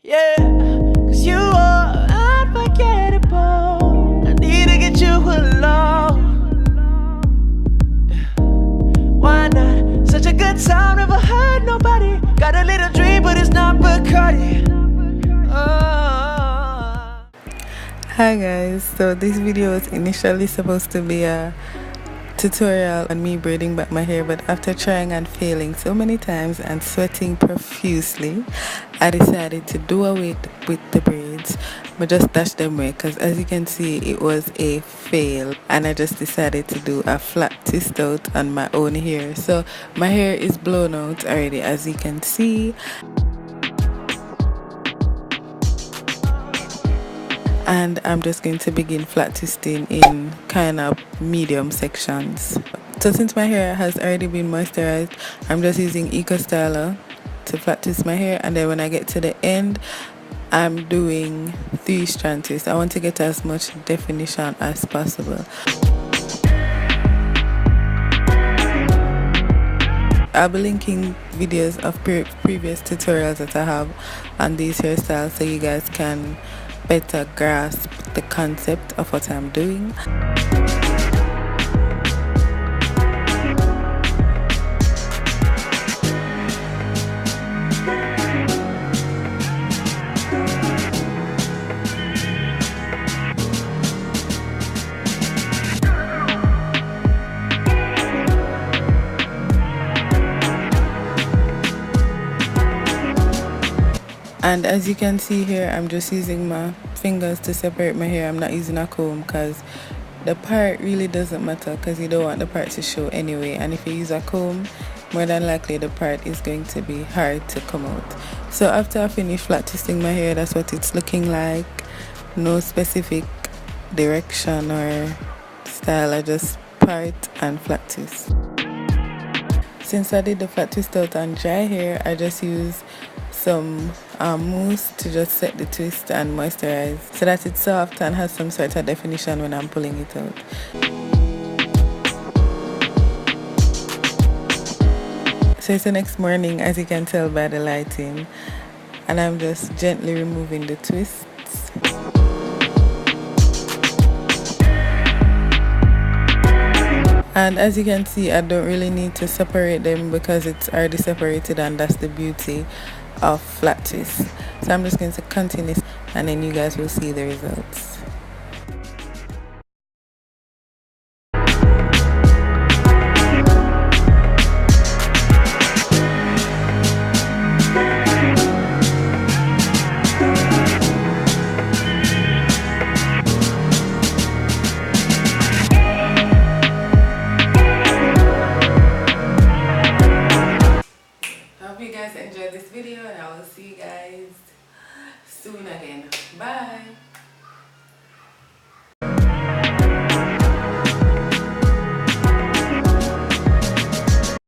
Yeah, cause you are unforgettable. I need to get you alone. Why not? Such a good time, never hurt nobody. Got a little dream, but it's not Bacardi. Hi guys, so this video was initially supposed to be a tutorial on me braiding back my hair, but after trying and failing so many times and sweating profusely, I decided to do away with the braids but just dash them away, because as you can see it was a fail, and I just decided to do a flat twist out on my own hair. So my hair is blown out already, as you can see, and I'm just going to begin flat twisting in kind of medium sections. So since my hair has already been moisturized, I'm just using Eco Styler to flat twist my hair, and then when I get to the end, I'm doing 3-strand twist. I want to get as much definition as possible. I'll be linking videos of previous tutorials that I have on these hairstyles so you guys can better grasp the concept of what I'm doing. And as you can see here, I'm just using my fingers to separate my hair. I'm not using a comb because the part really doesn't matter, because you don't want the part to show anyway. And if you use a comb, more than likely the part is going to be hard to come out. So after I finish flat twisting my hair, that's what it's looking like. No specific direction or style, I just part and flat twist. Since I did the flat twist out on dry hair, I just use some mousse to just set the twist and moisturize so that it's soft and has some sort of definition when I'm pulling it out. So it's the next morning, as you can tell by the lighting, and I'm just gently removing the twists. And as you can see, I don't really need to separate them because it's already separated, and that's the beauty of flat twist. So I'm just going to continue, and then you guys will see the results. Enjoyed this video, and I will see you guys soon again. Bye.